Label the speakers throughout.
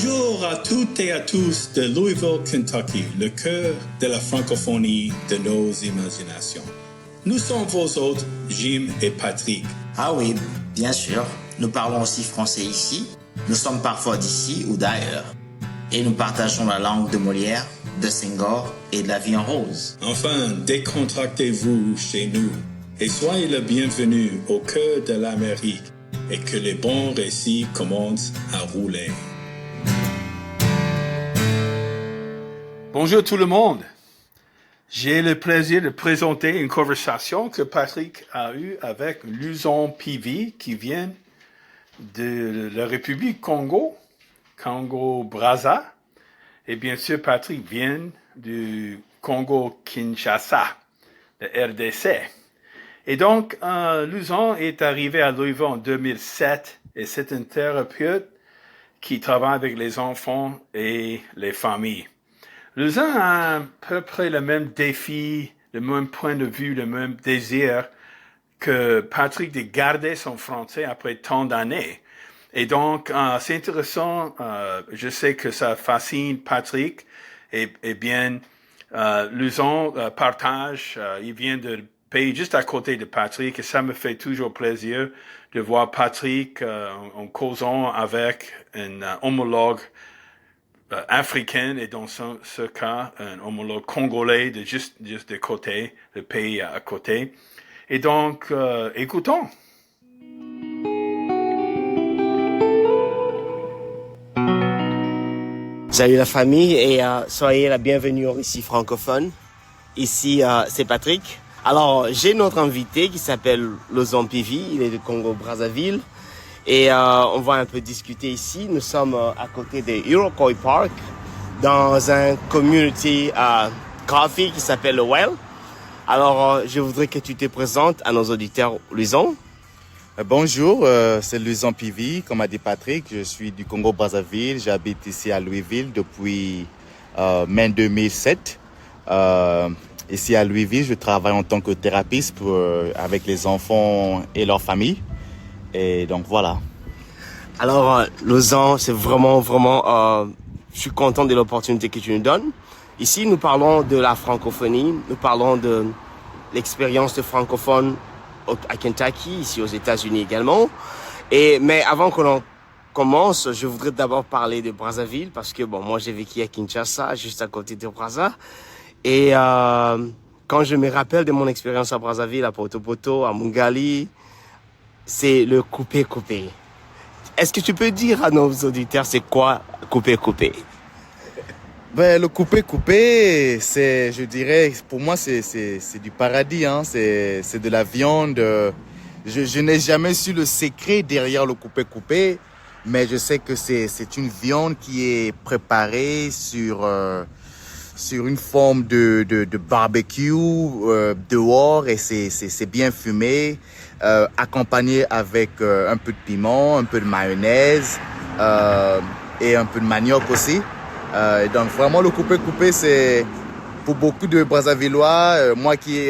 Speaker 1: Bonjour à toutes et à tous de Louisville, Kentucky, le cœur de la francophonie de nos imaginations. Nous sommes vos hôtes, Jim et Patrick.
Speaker 2: Ah oui, bien sûr. Nous parlons aussi français ici. Nous sommes parfois d'ici ou d'ailleurs. Et nous partageons la langue de Molière, de Senghor et de La Vie en Rose.
Speaker 1: Enfin, décontractez-vous chez nous et soyez le bienvenu au cœur de l'Amérique et que les bons récits commencent à rouler.
Speaker 3: Bonjour tout le monde. J'ai le plaisir de présenter une conversation que Patrick a eue avec Luzon Pivi qui vient de la République Congo-Brazza. Et bien sûr, Patrick vient du Congo-Kinshasa, de RDC. Et donc, Luzon est arrivé à Louisville en 2007 et c'est un thérapeute qui travaille avec les enfants et les familles. Luzon a à peu près le même défi, le même point de vue, le même désir que Patrick de garder son français après tant d'années. Et donc, c'est intéressant, je sais que ça fascine Patrick, et bien, Luzon partage, il vient de pays juste à côté de Patrick, et ça me fait toujours plaisir de voir Patrick en causant avec un homologue africain, et dans ce cas, un homologue congolais de juste de côté, le pays à côté. Et donc, écoutons.
Speaker 4: Salut la famille et soyez la bienvenue au Récit francophone. Ici, c'est Patrick. Alors, j'ai notre invité qui s'appelle Luzon Pivi, il est de Congo-Brazzaville. Et on va un peu discuter ici. Nous sommes à côté de Iroquois Park, dans un community coffee qui s'appelle le Well. Alors, je voudrais que tu te présentes à nos auditeurs, Luzon.
Speaker 5: Bonjour, c'est Luzon Pivi, comme a dit Patrick, je suis du Congo-Brazzaville, j'habite ici à Louisville depuis mai 2007. Ici à Louisville, je travaille en tant que thérapeute avec les enfants et leurs familles. Et donc voilà.
Speaker 4: Alors, Luzon, c'est vraiment, je suis content de l'opportunité que tu nous donnes. Ici, nous parlons de la francophonie, nous parlons de l'expérience de francophone à Kentucky, ici aux États-Unis également. Mais avant que l'on commence, je voudrais d'abord parler de Brazzaville parce que bon, moi j'ai vécu à Kinshasa, juste à côté de Brazza. Et quand je me rappelle de mon expérience à Brazzaville, à Poto-Poto, à Mungali, c'est le coupé-coupé. Est-ce que tu peux dire à nos auditeurs c'est quoi coupé-coupé?
Speaker 5: Ben, le coupé, c'est, je dirais, pour moi, c'est du paradis, hein. C'est de la viande. Je n'ai jamais su le secret derrière le coupé, mais je sais que c'est une viande qui est préparée sur une forme de barbecue dehors et c'est bien fumé, accompagné avec un peu de piment, un peu de mayonnaise et un peu de manioc aussi. Donc vraiment le coupé, c'est pour beaucoup de Brazzavillois, moi qui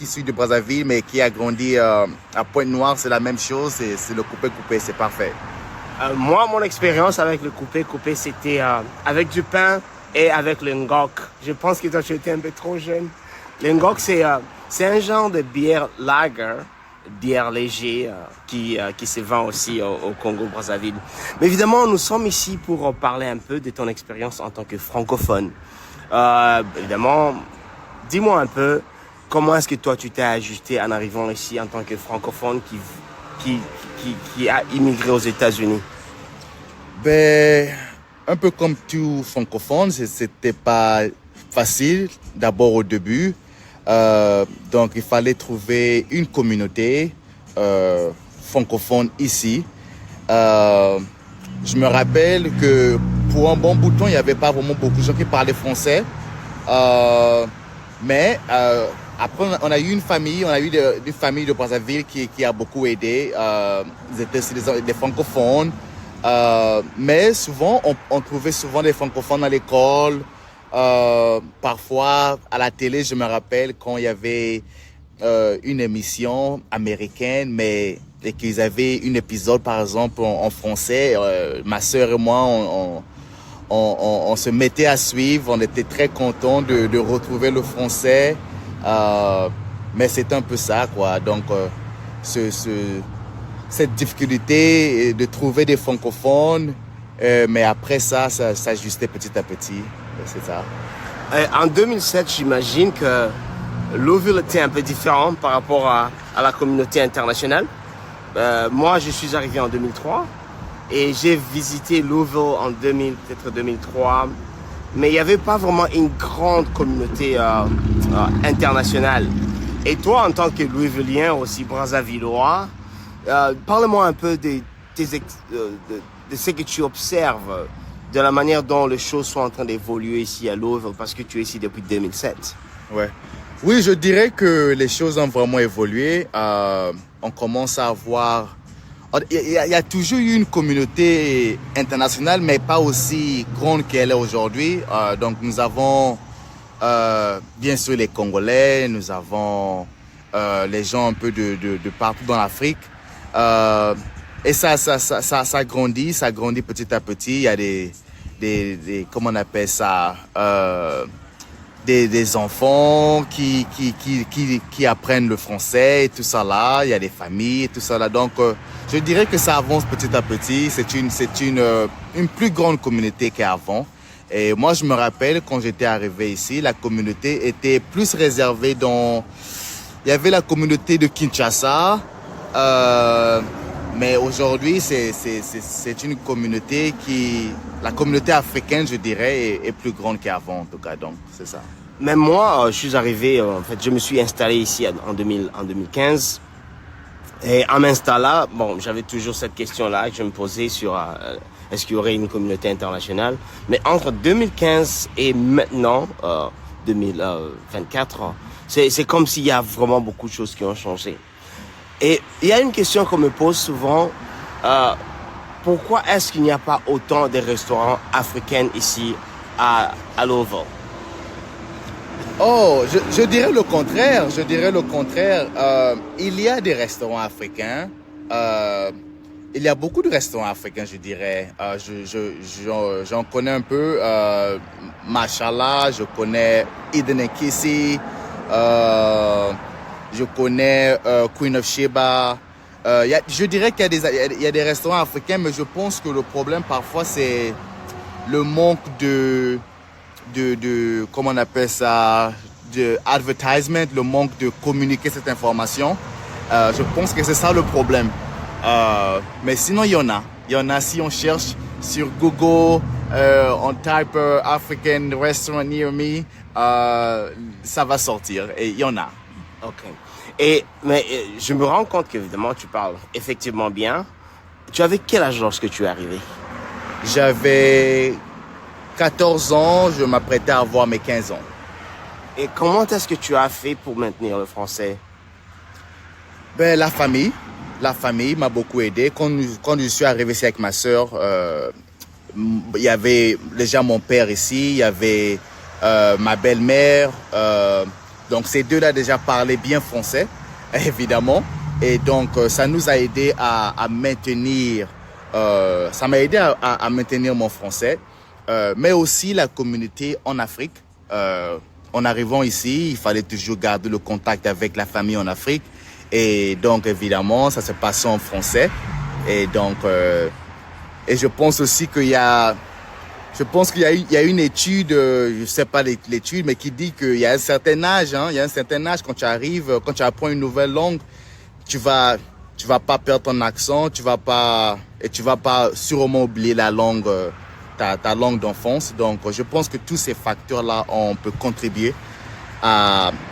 Speaker 5: suis de Brazzaville mais qui a grandi à Pointe-Noire, c'est la même chose, c'est le coupé, c'est parfait.
Speaker 4: Moi, mon expérience avec le coupé, c'était avec du pain et avec le ngok. Je pense que toi tu étais un peu trop jeune. Le ngok, c'est un genre de bière lager, bière léger qui se vend aussi au Congo-Brazzaville. Mais évidemment, nous sommes ici pour parler un peu de ton expérience en tant que francophone. Évidemment, dis-moi un peu comment est-ce que toi tu t'es ajusté en arrivant ici en tant que francophone qui a immigré aux États-Unis.
Speaker 5: Ben, un peu comme tout francophone, c'était pas facile d'abord au début. Donc, il fallait trouver une communauté francophone ici. Je me rappelle que pour un bon bout de temps, il n'y avait pas vraiment beaucoup de gens qui parlaient français. Mais après, on a eu une famille de Brazzaville qui a beaucoup aidé. Ils étaient aussi des francophones. Mais souvent, on trouvait souvent des francophones à l'école. Parfois, à la télé, je me rappelle quand il y avait une émission américaine, mais et qu'ils avaient un épisode, par exemple, en français, ma sœur et moi, on se mettait à suivre. On était très contents de retrouver le français. Mais c'est un peu ça, quoi. Donc, cette difficulté de trouver des francophones, mais après ça s'ajustait petit à petit. C'est ça.
Speaker 4: En 2007, j'imagine que Louisville était un peu différent par rapport à la communauté internationale. Moi, je suis arrivé en 2003 et j'ai visité Louisville en 2003, mais il n'y avait pas vraiment une grande communauté internationale. Et toi, en tant que Louisvillien, aussi Brazzavillois, parle-moi un peu de ce que tu observes, de la manière dont les choses sont en train d'évoluer ici à Louisville, parce que tu es ici depuis 2007.
Speaker 5: Ouais. Oui, je dirais que les choses ont vraiment évolué. On commence à avoir... Il y a toujours eu une communauté internationale, mais pas aussi grande qu'elle est aujourd'hui. Donc, nous avons bien sûr les Congolais, nous avons les gens un peu de partout dans l'Afrique. Et ça grandit petit à petit. Il y a des comment on appelle ça, des enfants qui apprennent le français et tout ça là. Il y a des familles et tout ça là. Donc, je dirais que ça avance petit à petit. C'est une plus grande communauté qu'avant. Et moi, je me rappelle quand j'étais arrivé ici, la communauté était plus réservée dans... Il y avait la communauté de Kinshasa, mais aujourd'hui, c'est une communauté la communauté africaine, je dirais, est plus grande qu'avant, en tout cas. Donc, c'est ça.
Speaker 4: Même moi, je suis arrivé, en fait, je me suis installé ici en 2015. Et en m'installant, bon, j'avais toujours cette question-là que je me posais sur est-ce qu'il y aurait une communauté internationale. Mais entre 2015 et maintenant, 2024, c'est comme s'il y a vraiment beaucoup de choses qui ont changé. Et il y a une question qu'on me pose souvent, pourquoi est-ce qu'il n'y a pas autant de restaurants africains ici à Louisville?
Speaker 5: Oh, je dirais le contraire. Il y a des restaurants africains. Il y a beaucoup de restaurants africains, je dirais. J'en connais un peu. Machallah, je connais Eden and Kissy. Je connais Queen of Sheba. Je dirais qu'il y a des restaurants africains, mais je pense que le problème parfois c'est le manque de comment on appelle ça, de advertisement, le manque de communiquer cette information. Je pense que c'est ça le problème. Mais sinon, il y en a. Si on cherche sur Google, on type African restaurant near me, ça va sortir. Et il y en a.
Speaker 4: Ok. Mais je me rends compte qu'évidemment, tu parles effectivement bien. Tu avais quel âge lorsque tu es arrivé?
Speaker 5: J'avais 14 ans, je m'apprêtais à avoir mes 15 ans.
Speaker 4: Et comment est-ce que tu as fait pour maintenir le français?
Speaker 5: Ben, la famille m'a beaucoup aidé. Quand je suis arrivé ici avec ma sœur, il y avait déjà mon père ici, il y avait ma belle-mère. Donc ces deux-là déjà parlaient bien français, évidemment. Et donc ça nous a aidé à maintenir, ça m'a aidé à maintenir mon français. Mais aussi la communauté en Afrique. En arrivant ici, il fallait toujours garder le contact avec la famille en Afrique. Et donc, évidemment, ça se passait en français. Et donc, et je pense aussi qu'il y a une étude, je sais pas l'étude, mais qui dit qu'il y a un certain âge, quand tu arrives, quand tu apprends une nouvelle langue, tu vas pas perdre ton accent, tu vas pas sûrement oublier la langue, ta langue d'enfance. Donc, je pense que tous ces facteurs-là, on peut contribuer.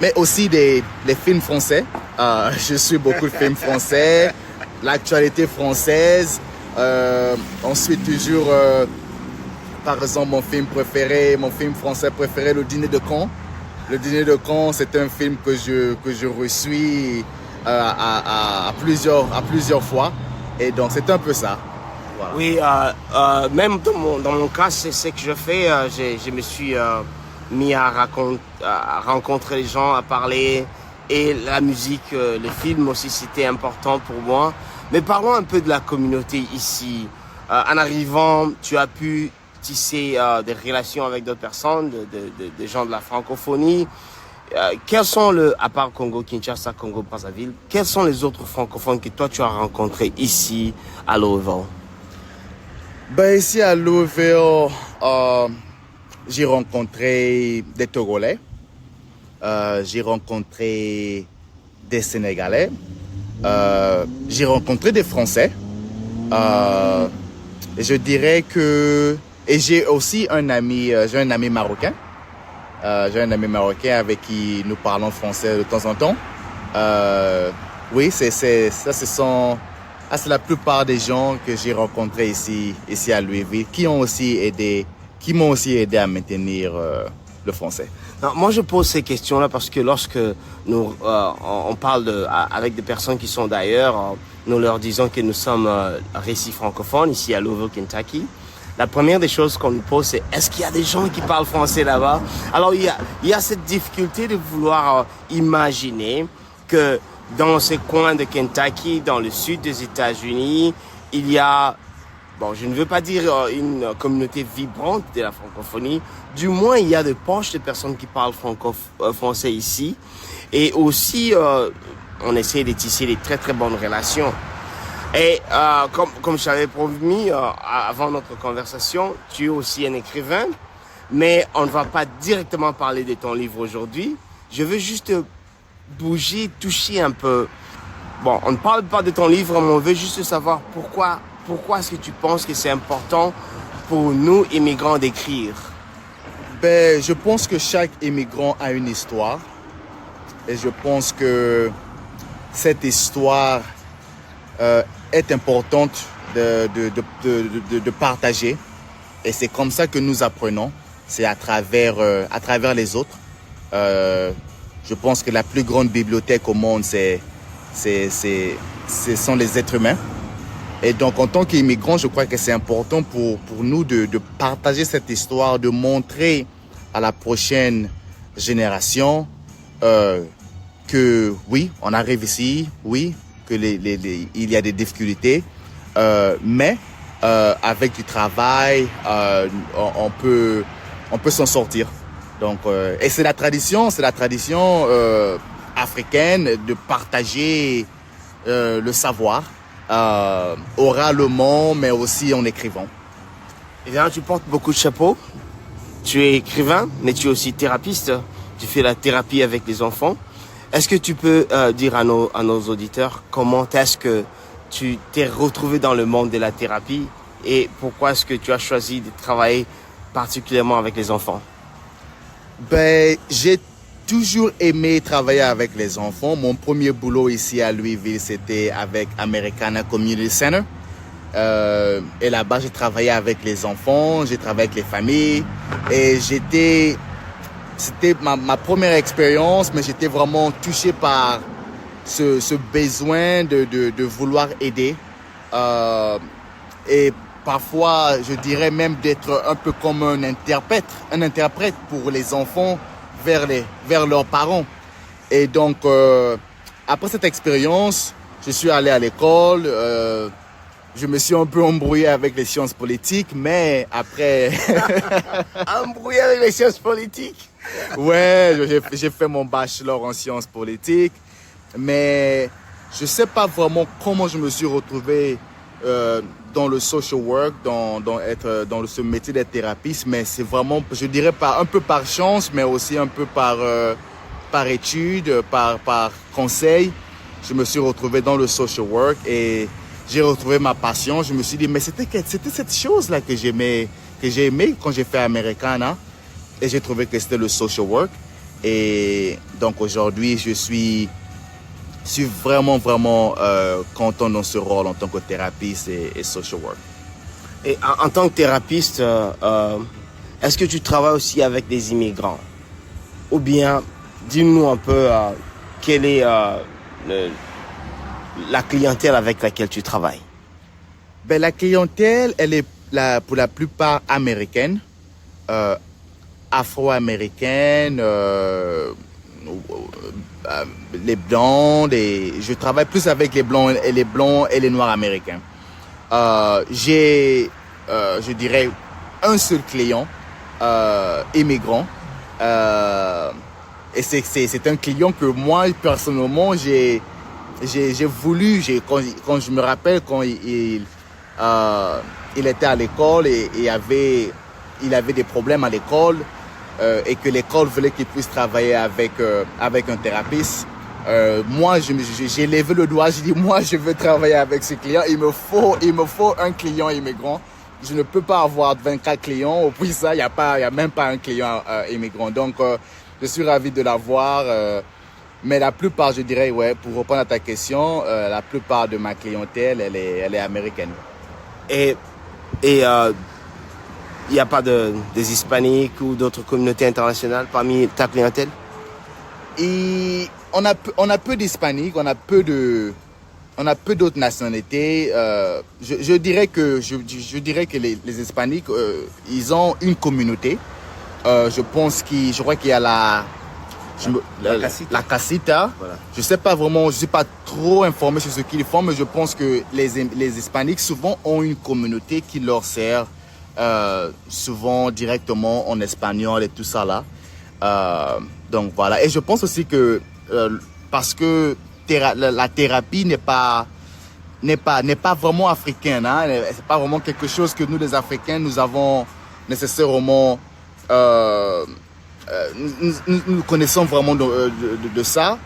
Speaker 5: Mais aussi les films français. Je suis beaucoup de films français, l'actualité française. On suit toujours, par exemple, mon film français préféré, Le Dîner de Cons. Le Dîner de Cons, c'est un film que je reçuis à plusieurs fois. Et donc, c'est un peu ça.
Speaker 4: Voilà. Oui, même dans mon cas, c'est ce que je fais. Je me suis mis à rencontrer les gens, à parler. et la musique, les films aussi, c'était important pour moi. Mais parlons un peu de la communauté ici. En arrivant, tu as pu tisser des relations avec d'autres personnes, des gens de la francophonie. Quels sont à part Congo-Kinshasa, Congo-Brazzaville, quels sont les autres francophones que toi tu as rencontrés ici à Louisville?
Speaker 5: Ben, ici à Louisville, j'ai rencontré des Togolais, j'ai rencontré des Sénégalais, j'ai rencontré des Français. Et je dirais que... Et j'ai aussi j'ai un ami marocain. J'ai un ami marocain avec qui nous parlons français de temps en temps. Oui, c'est la plupart des gens que j'ai rencontrés ici à Louisville qui m'ont aussi aidé à maintenir le français.
Speaker 4: Non, moi, je pose ces questions-là parce que lorsque nous on parle avec des personnes qui sont d'ailleurs, nous leur disons que nous sommes récits francophones ici à Louisville, Kentucky. La première des choses qu'on nous pose, c'est est-ce qu'il y a des gens qui parlent français là-bas? Alors, il y a cette difficulté de vouloir imaginer que dans ces coins de Kentucky, dans le sud des États-Unis, il y a, bon, je ne veux pas dire une communauté vibrante de la francophonie, du moins il y a de poches de personnes qui parlent français ici. Et aussi, on essaie de tisser des très très bonnes relations. Et comme je t'avais promis avant notre conversation, tu es aussi un écrivain, mais on ne va pas directement parler de ton livre aujourd'hui. Je veux juste bouger, toucher un peu. Bon, on ne parle pas de ton livre, mais on veut juste savoir pourquoi est-ce que tu penses que c'est important pour nous, immigrants, d'écrire?
Speaker 5: Ben, je pense que chaque immigrant a une histoire. Et je pense que cette histoire est importante de partager. Et c'est comme ça que nous apprenons. C'est à travers les autres. Je pense que la plus grande bibliothèque au monde, ce sont les êtres humains. Et donc, en tant qu'immigrants, je crois que c'est important pour nous de partager cette histoire, de montrer à la prochaine génération que oui, on arrive ici, oui, que il y a des difficultés, mais avec du travail, on peut s'en sortir. Donc, et c'est la tradition africaine de partager le savoir oralement, mais aussi en écrivant.
Speaker 4: Et bien, tu portes beaucoup de chapeaux. Tu es écrivain, mais tu es aussi thérapeute. Tu fais la thérapie avec les enfants. Est-ce que tu peux dire à nos auditeurs comment est-ce que tu t'es retrouvé dans le monde de la thérapie et pourquoi est-ce que tu as choisi de travailler particulièrement avec les enfants?
Speaker 5: Ben, j'ai toujours aimé travailler avec les enfants. Mon premier boulot ici à Louisville, c'était avec Americana Community Center. Et là-bas, j'ai travaillé avec les enfants, j'ai travaillé avec les familles. Et c'était ma première expérience, mais j'étais vraiment touché par ce besoin de vouloir aider. Et parfois, je dirais même d'être un peu comme un interprète pour les enfants vers leurs parents. Et donc, après cette expérience, je suis allé à l'école. Je me suis un peu embrouillé avec les sciences politiques, mais après...
Speaker 4: Embrouillé avec les sciences politiques?
Speaker 5: Ouais, j'ai fait mon bachelor en sciences politiques, mais je sais pas vraiment comment je me suis retrouvé dans le social work, dans ce métier d'être thérapeute, mais c'est vraiment, je dirais, un peu par chance, mais aussi un peu par étude, par conseil. Je me suis retrouvé dans le social work et j'ai retrouvé ma passion. Je me suis dit, mais c'était cette chose-là que j'ai aimé quand j'ai fait Americana. Et j'ai trouvé que c'était le social work. Et donc aujourd'hui, je suis vraiment, vraiment content dans ce rôle en tant que thérapeute et social work.
Speaker 4: Et en tant que thérapeute, est-ce que tu travailles aussi avec des immigrants? Ou bien, dis-nous un peu quelle est la clientèle avec laquelle tu travailles?
Speaker 5: Ben, la clientèle, elle est pour la plupart américaine, afro-américaine, les blancs, je travaille plus avec les blancs et les noirs américains. J'ai, je dirais, un seul client immigrant. Et c'est un client que moi, personnellement, j'ai voulu, quand je me rappelle, quand il était à l'école et il avait des problèmes à l'école et que l'école voulait qu'il puisse travailler avec un thérapeute. Moi, j'ai levé le doigt, j'ai dit, moi, je veux travailler avec ce client. Il me faut un client immigrant. Je ne peux pas avoir 24 clients. Au plus ça, il y a même pas un client immigrant. Donc, je suis ravi de l'avoir. Mais la plupart, je dirais, ouais, pour répondre à ta question, la plupart de ma clientèle, elle est américaine.
Speaker 4: Et il n'y a pas des hispaniques ou d'autres communautés internationales parmi ta clientèle?
Speaker 5: Et on a peu d'hispaniques, on a peu d'autres nationalités. Je dirais que les hispaniques, ils ont une communauté. Je crois qu'il y a la casita. Voilà. Je sais pas vraiment, je suis pas trop informé sur ce qu'ils font, mais je pense que les hispaniques souvent ont une communauté qui leur sert souvent directement en espagnol et tout ça là. Donc voilà. Et je pense aussi que parce que la thérapie n'est pas vraiment africaine, hein. C'est pas vraiment quelque chose que nous les Africains nous avons nécessairement nous connaissons vraiment de ça.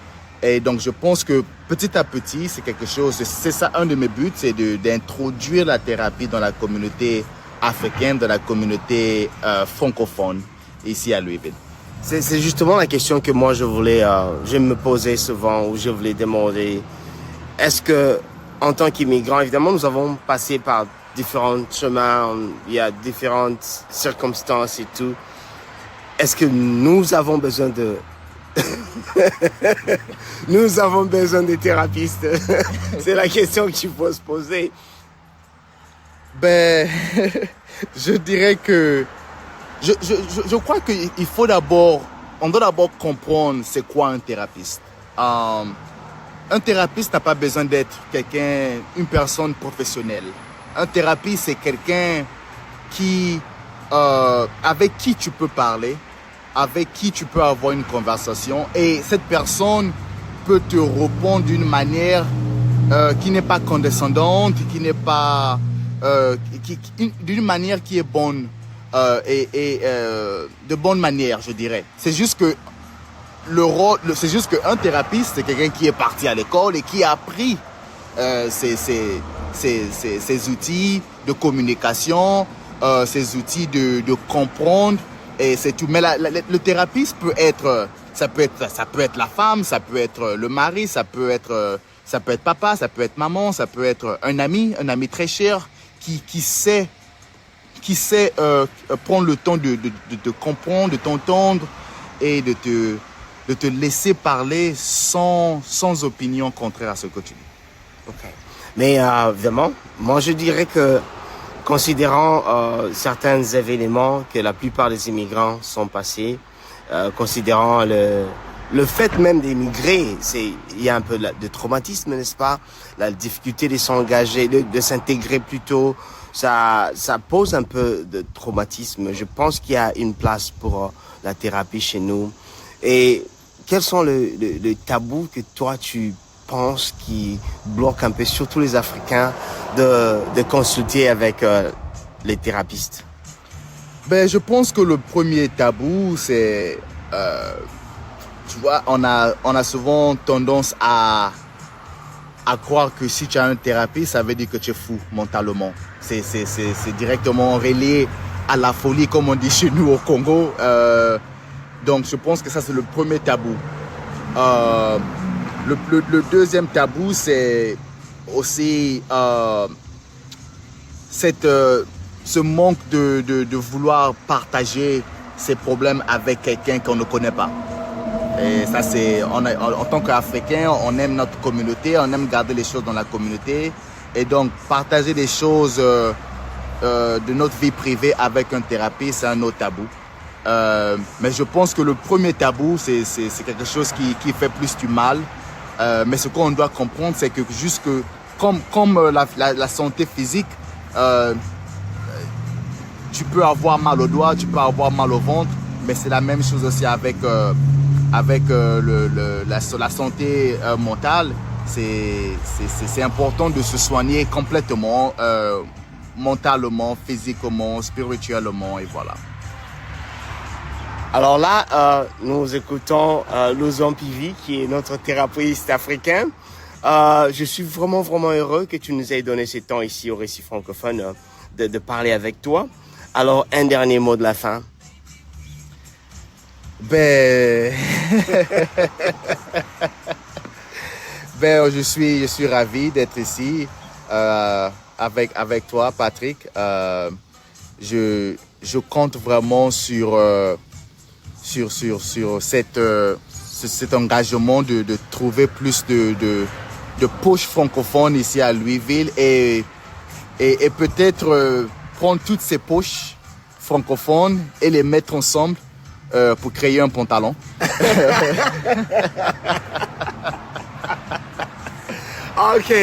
Speaker 5: Et donc je pense que petit à petit c'est quelque chose, c'est ça un de mes buts, c'est d'introduire la thérapie dans la communauté africaine, dans la communauté francophone ici à Louisville.
Speaker 4: C'est justement la question que moi je me posais souvent, ou je voulais demander. Est-ce que, en tant qu'immigrants, évidemment, nous avons passé par différents chemins, il y a différentes circonstances et tout. Est-ce que nous avons besoin de... nous avons besoin de thérapeutes? C'est la question que tu peux se poser.
Speaker 5: Ben, je dirais que... Je crois qu'il faut on doit d'abord comprendre c'est quoi un thérapeute. Un thérapeute n'a pas besoin d'être une personne professionnelle. Un thérapeute, c'est quelqu'un avec qui tu peux parler, avec qui tu peux avoir une conversation, et cette personne peut te répondre d'une manière qui n'est pas condescendante, qui n'est pas d'une manière qui est bonne. De bonne manière, je dirais. C'est juste que c'est juste qu'un thérapeute, c'est quelqu'un qui est parti à l'école et qui a appris ces outils de communication, ces outils de comprendre, et c'est tout. Mais le thérapeute peut être, ça peut être la femme, ça peut être le mari, ça peut être papa, ça peut être maman, ça peut être un ami très cher qui sait prendre le temps de te comprendre, de t'entendre et de te laisser parler sans opinion contraire à ce que tu dis.
Speaker 4: Okay. Mais évidemment, moi je dirais que considérant certains événements que la plupart des immigrants sont passés, considérant le fait même d'émigrer, il y a un peu de traumatisme, n'est-ce pas? La difficulté de s'engager, de s'intégrer plutôt. Ça pose un peu de traumatisme. Je pense qu'il y a une place pour la thérapie chez nous. Et quels sont les tabous que toi tu penses qui bloquent un peu, surtout les Africains, de consulter avec les thérapeutes?
Speaker 5: Ben, je pense que le premier tabou, c'est, tu vois, on a souvent tendance à croire que si tu as une thérapie, ça veut dire que tu es fou mentalement. C'est directement relié à la folie, comme on dit chez nous au Congo. Donc, je pense que ça, c'est le premier tabou. Le deuxième tabou, c'est aussi ce manque de vouloir partager ses problèmes avec quelqu'un qu'on ne connaît pas. Et ça, en tant qu'Africain, on aime notre communauté, on aime garder les choses dans la communauté. Et donc, partager des choses de notre vie privée avec un thérapeute, c'est un autre tabou. Mais je pense que le premier tabou, c'est quelque chose qui fait plus du mal. Mais ce qu'on doit comprendre, c'est que juste que comme la santé physique, tu peux avoir mal au doigt, tu peux avoir mal au ventre, mais c'est la même chose aussi avec la santé mentale. C'est important de se soigner complètement, mentalement, physiquement, spirituellement, et voilà.
Speaker 4: Alors là, nous écoutons Luzon Pivi, qui est notre thérapeute africain. Je suis vraiment, vraiment heureux que tu nous aies donné ce temps ici au Récit francophone de parler avec toi. Alors, un dernier mot de la fin.
Speaker 5: Ben, je suis ravi d'être ici avec toi, Patrick. Je compte vraiment sur cet engagement de trouver plus de poches francophones ici à Louisville et peut-être prendre toutes ces poches francophones et les mettre ensemble pour créer un pantalon.
Speaker 4: Ok,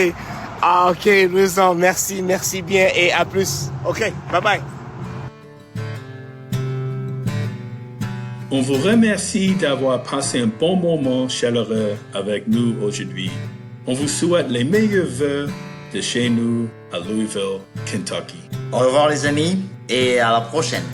Speaker 4: Luzon, merci bien et à plus. Ok, bye bye.
Speaker 1: On vous remercie d'avoir passé un bon moment chaleureux avec nous aujourd'hui. On vous souhaite les meilleurs vœux de chez nous à Louisville, Kentucky.
Speaker 2: Au revoir les amis et à la prochaine.